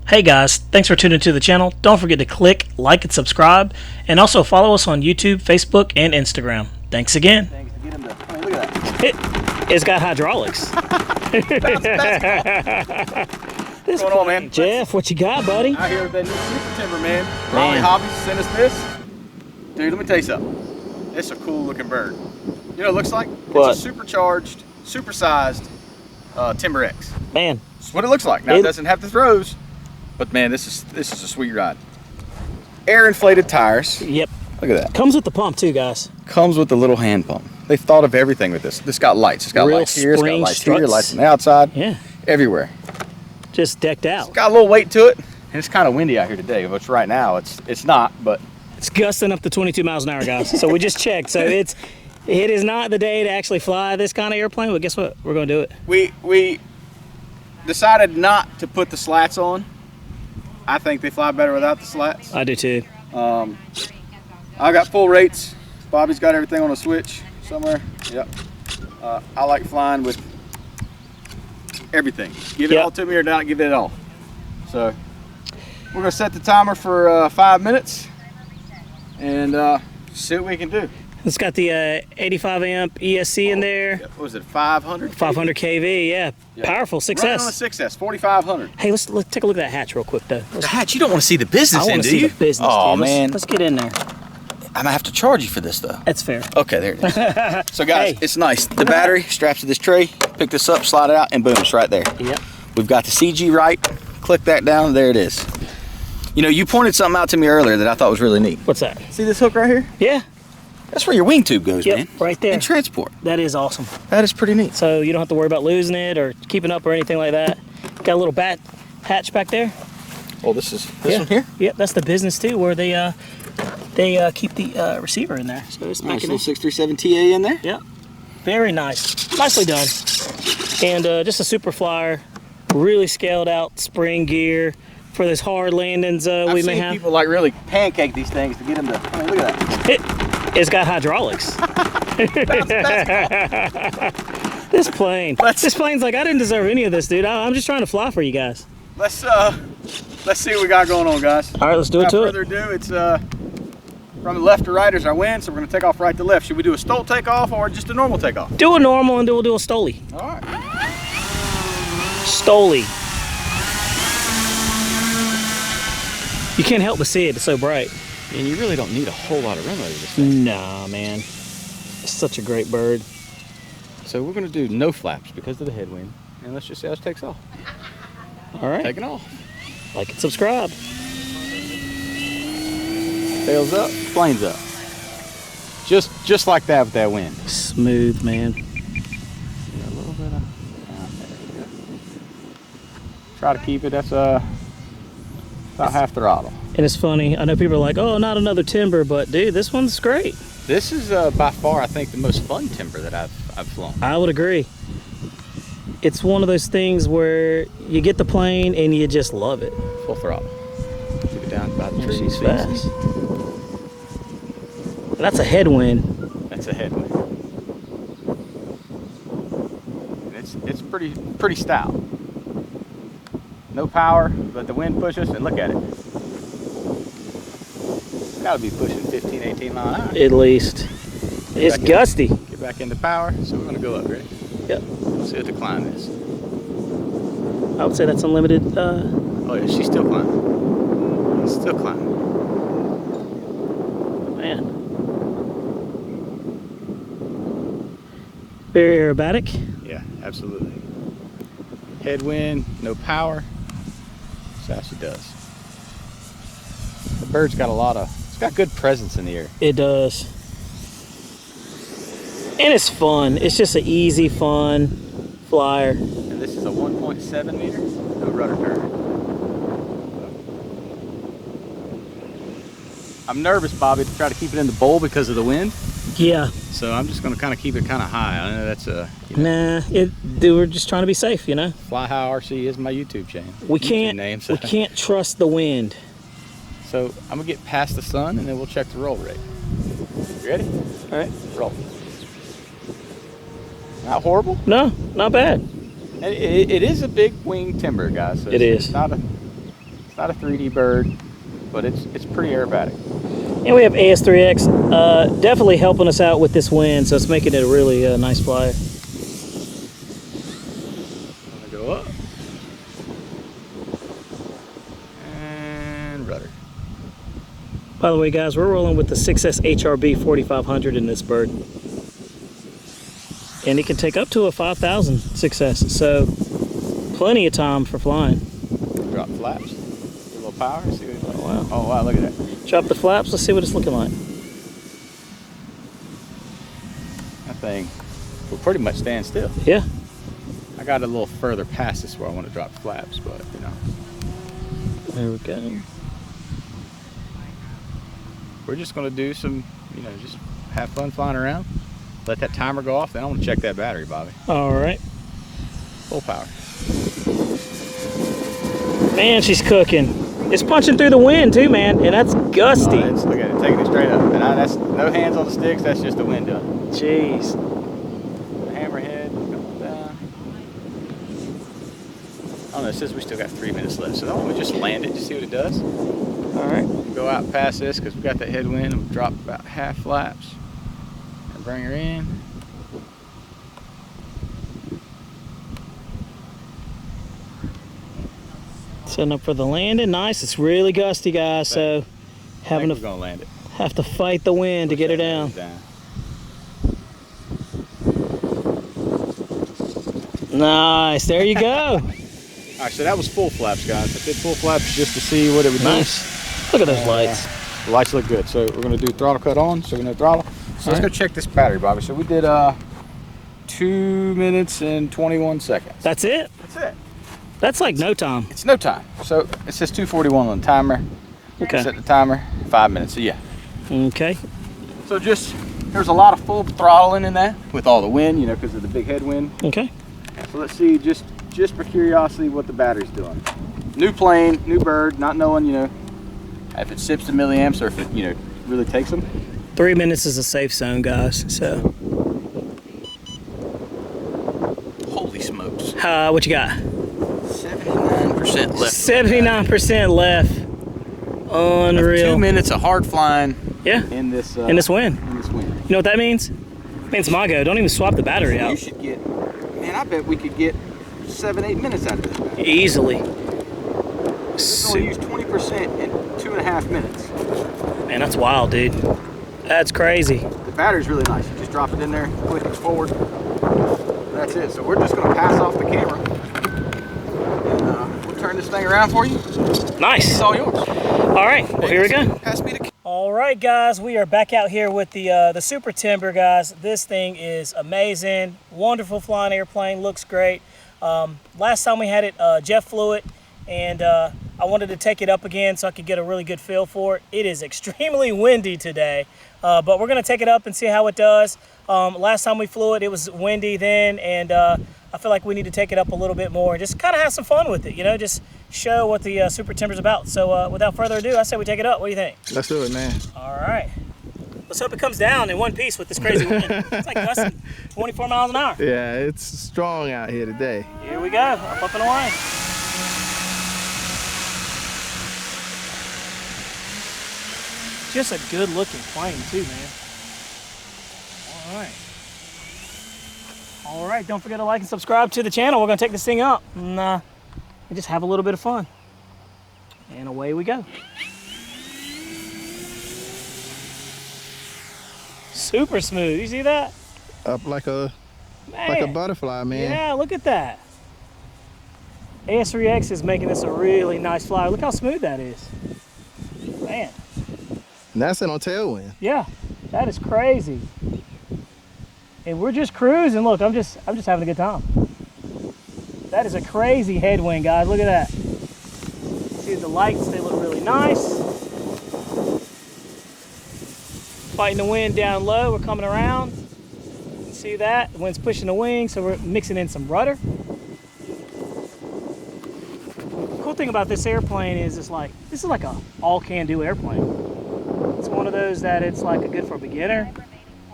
Hey guys, thanks for tuning to the channel. Don't forget to click, like, and subscribe, and also follow us on YouTube, Facebook, and Instagram. Thanks again. Things to get him to, I mean, look at that. It's got hydraulics. What's going on, man? Jeff, what you got, buddy? Out here with that new Super Timber, man. Raleigh Hobbies sent us this. Dude, let me tell you something. It's a cool looking bird. You know what it looks like? What? It's a supercharged, supersized Timber X. Man. That's what it looks like. Now, it doesn't have the throws, but man, this is a sweet ride. Air inflated tires. Yep. Look at that. Comes with the pump too, guys. Comes with the little hand pump. They thought of everything with this. This got lights. It's got Real lights here. It's got lights struts. here. Lights on the outside. Yeah. Everywhere. Just decked out. It's got a little weight to it, and it's kind of windy out here today. Which right now it's not, but it's gusting up to 22 miles an hour, guys. So we just checked. So it is not the day to actually fly this kind of airplane, but guess what? We're gonna do it. We decided not to put the slats on. I think they fly better without the slats. I do too. I got full rates. Bobby's got everything on a switch somewhere. Yep. I like flying with everything. Give it all to me or not give it at all. So we're gonna set the timer for 5 minutes and see what we can do. It's got the 85 amp ESC in there. What was it, 500? 500 kV, yeah. Powerful 6S. Running on a 6S, 4500. Hey, let's take a look at that hatch real quick though. The hatch, you don't want to see the business in, do you? I want to see the business, oh, dude. Man. Let's get in there. I might have to charge you for this though. That's fair. Okay, there it is. So guys, it's nice. The battery straps to this tray. Pick this up, slide it out, and boom, it's right there. Yep. We've got the CG right. Click that down, there it is. You know, you pointed something out to me earlier that I thought was really neat. What's that? See this hook right here? Yeah. That's where your wing tube goes, man. Right there. And transport. That is awesome. That is pretty neat. So you don't have to worry about losing it or keeping up or anything like that. Got a little hatch back there. Oh, this one here? Yep, that's the business too, where they keep the receiver in there. So it's nice little 637 TA in there. Yep. Very nice. Nicely done. And just a super flyer, really scaled out spring gear for this hard landings we may have. People like really pancake these things to get them to, I mean, look at that. It's got hydraulics. This plane's like, I didn't deserve any of this, dude. I'm just trying to fly for you guys. Let's see what we got going on, guys. All right, let's do it to it. Without further ado, it's from the left to right is our wind, so we're gonna take off right to left. Should we do a STOL takeoff or just a normal takeoff? Do a normal and we'll do a STOLy. All right. STOLy. You can't help but see it, it's so bright. And you really don't need a whole lot of runway with this thing. Nah, man. It's such a great bird. So we're gonna do no flaps because of the headwind, and let's just see how it takes off. All right. Taking off. Like and subscribe. Tails up, planes up. Just like that with that wind. Smooth, man. A little bit of, there we go. Try to keep it, that's about half throttle. And it's funny, I know people are like, oh, not another timber, but dude, this one's great. This is by far, I think, the most fun timber that I've flown. I would agree. It's one of those things where you get the plane and you just love it. Full throttle. Keep it down by the trees. She's fast. That's a headwind. That's a headwind. And it's pretty stout. No power, but the wind pushes, and look at it. It's gotta be pushing 15, 18 miles an hour. At least. It's gusty. Get back into power, so we're gonna go up, ready? Yep. See what the climb is. I would say that's unlimited. Oh yeah, she's still climbing. Still climbing. Man. Very aerobatic. Yeah, absolutely. Headwind, no power. That's how she does. The bird's got it's got good presence in the air. It does. And it's fun. It's just an easy, fun flyer. And this is a 1.7 meter, no rudder curve. I'm nervous, Bobby, to try to keep it in the bowl because of the wind. Yeah. So I'm just going to kind of keep it kind of high. I know that's a... Nah, we're just trying to be safe, you know? Fly High RC is my YouTube channel. We can't trust the wind. So I'm going to get past the sun and then we'll check the roll rate. You ready? All right. Roll. Not horrible? No, not bad. It is a big wing timber, guys. So it is. It's not a It's not a 3D bird, but it's pretty aerobatic. And we have AS3X definitely helping us out with this wind, so it's making it a really nice flyer. I'm gonna go up. And rudder. By the way, guys, we're rolling with the 6S HRB 4500 in this bird. And it can take up to a 5,000 6S, so plenty of time for flying. Drop flaps. Give a little power. See what it's like. Oh, wow. Oh, wow, look at that. Drop the flaps, let's see what it's looking like. That thing will pretty much stand still. Yeah. I got a little further past this where I want to drop flaps, but you know. There we go. We're just gonna do some, you know, just have fun flying around. Let that timer go off, then I want to check that battery, Bobby. All right. Full power. Man, she's cooking. It's punching through the wind too, man, and that's gusty. Look at it, taking it straight up. And that's no hands on the sticks, that's just the wind done. Jeez. Hammerhead going down. I don't know, it says we still got 3 minutes left, so why don't we just land it, just see what it does. All right. Go out past this because we got that headwind and we'll drop about half flaps and bring her in. Setting up for the landing. Nice. It's really gusty, guys. So having to gonna land it. Have to fight the wind to get her down. Nice. There you go. All right, so that was full flaps, guys. I did full flaps just to see what it would do. Nice. Look at those lights. The lights look good. So we're gonna do throttle cut on. So we're gonna throttle. So let's go check this battery, Bobby. So we did 2 minutes and 21 seconds. That's it? That's it. That's like no time. It's no time. So it says 2:41 on the timer. Okay. Set the timer, 5 minutes. So yeah. Okay. So just, there's a lot of full throttling in that with all the wind, you know, because of the big headwind. Okay. So let's see, just for curiosity, what the battery's doing. New plane, new bird, not knowing, you know, if it sips the milliamps or if it, you know, really takes them. 3 minutes is a safe zone, guys. So. Holy smokes. What you got? 79% left. 79% left. Unreal. 2 minutes of hard flying. Yeah. In this wind. In this wind. You know what that means? It means my go. Don't even swap the battery out. You should get, man, I bet we could get 7-8 minutes out of this battery. Easily. This only used 20% in 2.5 minutes. Man, that's wild, dude. That's crazy. The battery's really nice. You just drop it in there, click it forward. That's it. So we're just going to pass off the camera. And we'll turn this thing around for you. Nice. It's all yours. All right. Well, here we go. Pass me the. All right, guys. We are back out here with the Super Timber, guys. This thing is amazing. Wonderful flying airplane. Looks great. Last time we had it, Jeff flew it, and I wanted to take it up again so I could get a really good feel for it. It is extremely windy today, but we're going to take it up and see how it does. Last time we flew it, it was windy then, and I feel like we need to take it up a little bit more and just kind of have some fun with it, you know, just show what the Super Timber's about. So without further ado, I say we take it up. What do you think? Let's do it, man. All right. Let's hope it comes down in one piece with this crazy wind. It's like gusting 24 miles an hour. Yeah, it's strong out here today. Here we go, up and away. Just a good looking plane too, man. All right. All right, don't forget to like and subscribe to the channel. We're gonna take this thing up and just have a little bit of fun. And away we go. Super smooth, you see that? Up like a butterfly, man. Yeah, look at that. AS3X is making this a really nice flyer. Look how smooth that is. Man. And that's it on tailwind. Yeah, that is crazy. And we're just cruising. Look, I'm just having a good time. That is a crazy headwind, guys. Look at that. See the lights, they look really nice. Fighting the wind down low, we're coming around. You can see that, the wind's pushing the wing, so we're mixing in some rudder. The cool thing about this airplane is this is like a all-can-do airplane. It's one of those that it's like a good for a beginner,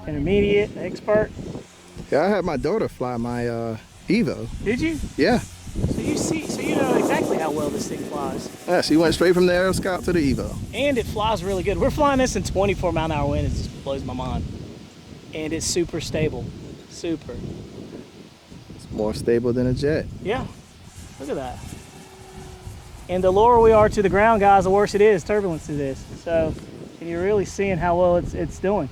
intermediate, expert. Yeah, I had my daughter fly my Evo. Did you? Yeah. So you know exactly how well this thing flies. Yeah, she went straight from the Aero Scout to the Evo. And it flies really good. We're flying this in 24-mile-an-hour wind. It just blows my mind. And it's super stable. Super. It's more stable than a jet. Yeah. Look at that. And the lower we are to the ground, guys, the worse it is. Turbulence it is. So, and you're really seeing how well it's doing.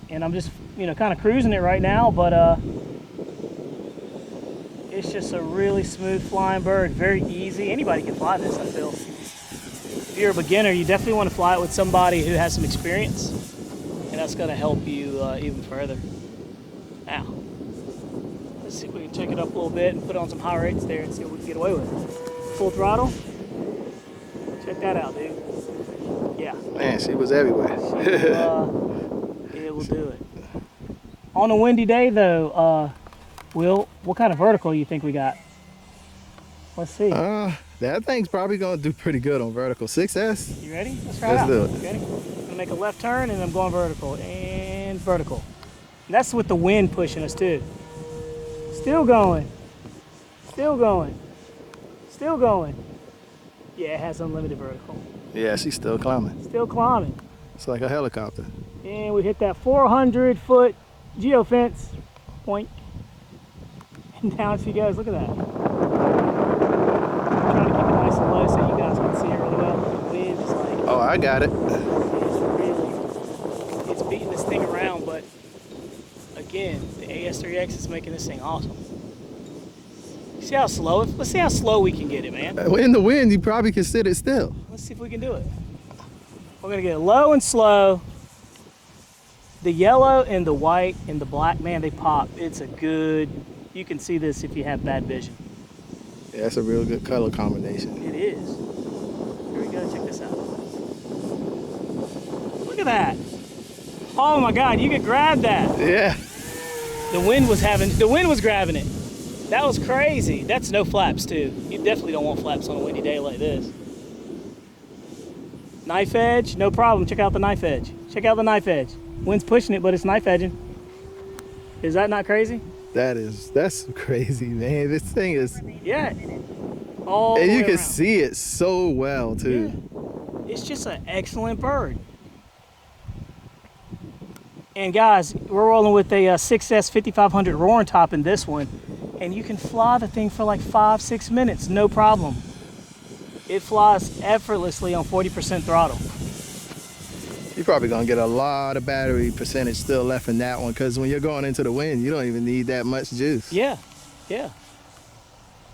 And I'm just, you know, kind of cruising it right now, but it's just a really smooth flying bird. Very easy. Anybody can fly this, I feel. If you're a beginner, you definitely want to fly it with somebody who has some experience, and that's going to help you even further. Now, let's see if we can check it up a little bit and put on some high rates there and see what we can get away with. Full throttle. Check that out, dude. Yeah. Man, she was everywhere. It will do it. On a windy day, though, Will, what kind of vertical you think we got? Let's see. That thing's probably gonna do pretty good on vertical. 6S. You ready? Let's try it out. Let's do it. Ready? I'm gonna make a left turn and I'm going vertical and vertical. And that's with the wind pushing us too. Still going. Still going. Still going. Yeah, it has unlimited vertical. Yeah, she's still climbing. Still climbing. It's like a helicopter. And we hit that 400-foot geofence point. And down she goes. Look at that. I'm trying to keep it nice and low so you guys can see it really well. The wind is like, Oh, I got it. it's beating this thing around, but again, the AS3X is making this thing awesome. See how slow it? Let's see how slow we can get it, man. In the wind, you probably can sit it still. Let's see if we can do it. We're gonna get it low and slow. The yellow and the white and the black, man, they pop. It's a good, you can see this if you have bad vision. Yeah, it's a real good color combination. It is. Here we go, check this out. Look at that. Oh my God, you could grab that. Yeah. The wind was grabbing it. That was crazy. That's no flaps too. You definitely don't want flaps on a windy day like this. Knife edge, no problem. Check out the knife edge. Check out the knife edge. Wind's pushing it, but it's knife edging. Is that not crazy? That's crazy, man. This thing is, Yeah. All the and you way can around. see it so well too. Yeah. It's just an excellent bird. And guys, we're rolling with a 6S 5500 roaring top in this one, and you can fly the thing for like 5-6 minutes, no problem. It flies effortlessly on 40% throttle. You're probably gonna get a lot of battery percentage still left in that one, because when you're going into the wind, you don't even need that much juice. Yeah, yeah.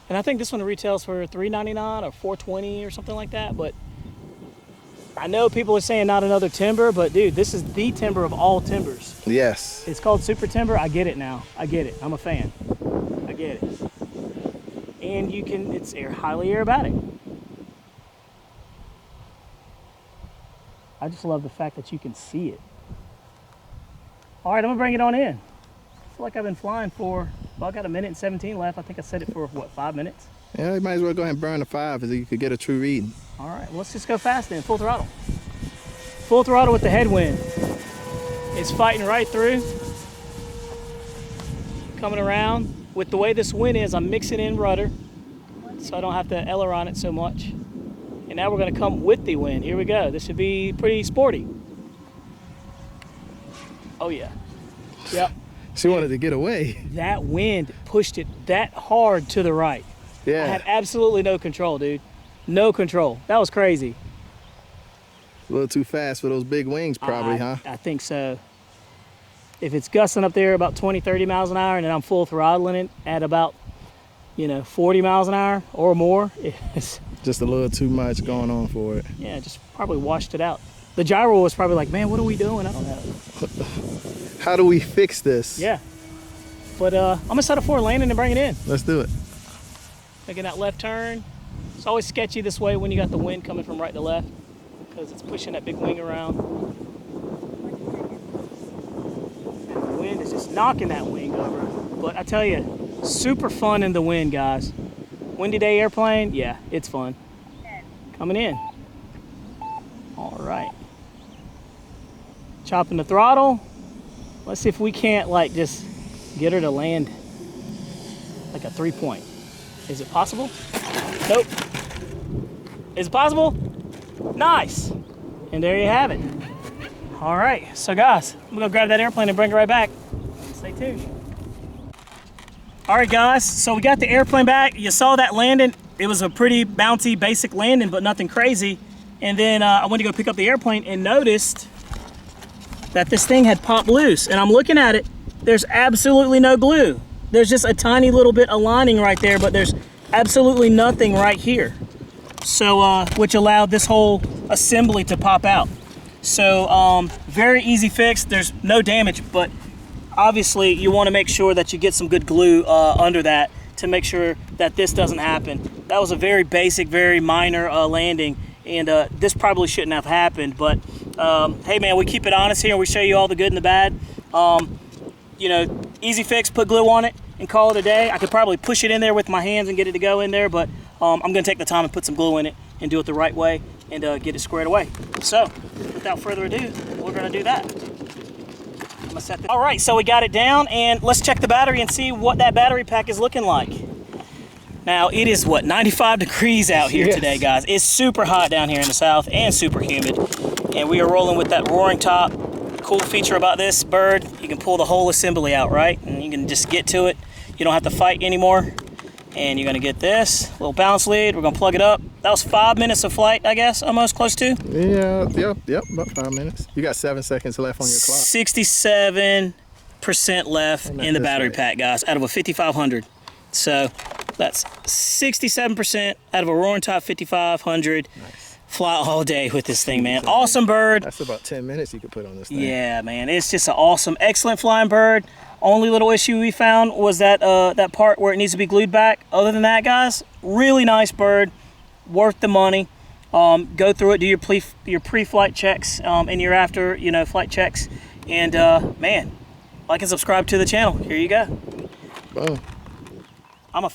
And I think this one retails for $399 or $420 or something like that, but I know people are saying not another timber, but dude, this is the timber of all timbers. Yes. It's called Super Timber. I get it now. I get it. I'm a fan. I get it. And you can, it's highly aerobatic. I just love the fact that you can see it. All right, I'm gonna bring it on in. I feel like I've been flying for, well, I got 1 minute and 17 left. I think I set it for, what, 5 minutes? Yeah, you might as well go ahead and burn the 5 so you could get a true reading. All right, well, let's just go fast then, full throttle. Full throttle with the headwind. It's fighting right through. Coming around. With the way this wind is, I'm mixing in rudder, so I don't have to aileron it so much. And now we're gonna come with the wind. Here we go. This should be pretty sporty. Oh yeah. Yep. She wanted to get away. That wind pushed it that hard to the right. I had Yeah, absolutely no control, dude. No control. That was crazy. a little too fast for those big wings probably, huh? I think so. If it's gusting up there about 20-30 miles an hour and then I'm full throttling it at about, 40 miles an hour or more, it's, Just a little too much going on for it. yeah, just probably washed it out. The gyro was probably like, man, what are we doing? I don't know. How do we fix this? Yeah. But I'm gonna set it for a landing and bring it in. Let's do it. Making that left turn. It's always sketchy this way when you got the wind coming from right to left because it's pushing that big wing around. And the wind is just knocking that wing over. But I tell you, super fun in the wind, guys. Windy day airplane, yeah, it's fun. Coming in. All right. Chopping the throttle. Let's see if we can't just get her to land like a 3-point. Is it possible? Nope. Is it possible? Nice. And there you have it. All right, so guys, I'm gonna grab that airplane and bring it right back. Stay tuned. All right, guys, so we got the airplane back. You saw that landing. It was a pretty bouncy, basic landing, but nothing crazy. And then I went to go pick up the airplane and noticed that this thing had popped loose. And I'm looking at it, there's absolutely no glue. There's just a tiny little bit of lining right there, but there's absolutely nothing right here. So, which allowed this whole assembly to pop out. So, very easy fix. There's no damage, but obviously you want to make sure that you get some good glue under that to make sure that this doesn't happen. That was a very basic, very minor landing, and this probably shouldn't have happened, but hey man, we keep it honest here and we show you all the good and the bad. You know, easy fix, put glue on it and call it a day. I could probably push it in there with my hands and get it to go in there, but I'm gonna take the time and put some glue in it and do it the right way and get it squared away. So without further ado, we're gonna do that. I'm gonna set this. All right, so we got it down, and let's check the battery and see what that battery pack is looking like. Now it is what, 95 degrees out here today, guys. It's super hot down here in the south and super humid, and we are rolling with that roaring top. Cool feature about this bird, you can pull the whole assembly out, right? And you can just get to it. You don't have to fight anymore. And you're gonna get this little balance lead. We're gonna plug it up. That was 5 minutes of flight, I guess, almost close to. Yeah, yep, about 5 minutes. You got 7 seconds left on your clock. 67% left in the battery pack, guys, out of a 5500. So that's 67% out of a roaring top 5500. Nice. Fly all day with this thing, man. Awesome bird. That's about 10 minutes you could put on this thing. Yeah, man, it's just an awesome, excellent flying bird. Only little issue we found was that that part where it needs to be glued back. Other than that, guys, really nice bird, worth the money. Go through it, do your pre-flight checks and your after, flight checks, and man, like and subscribe to the channel. Here you go. Boom. I'm a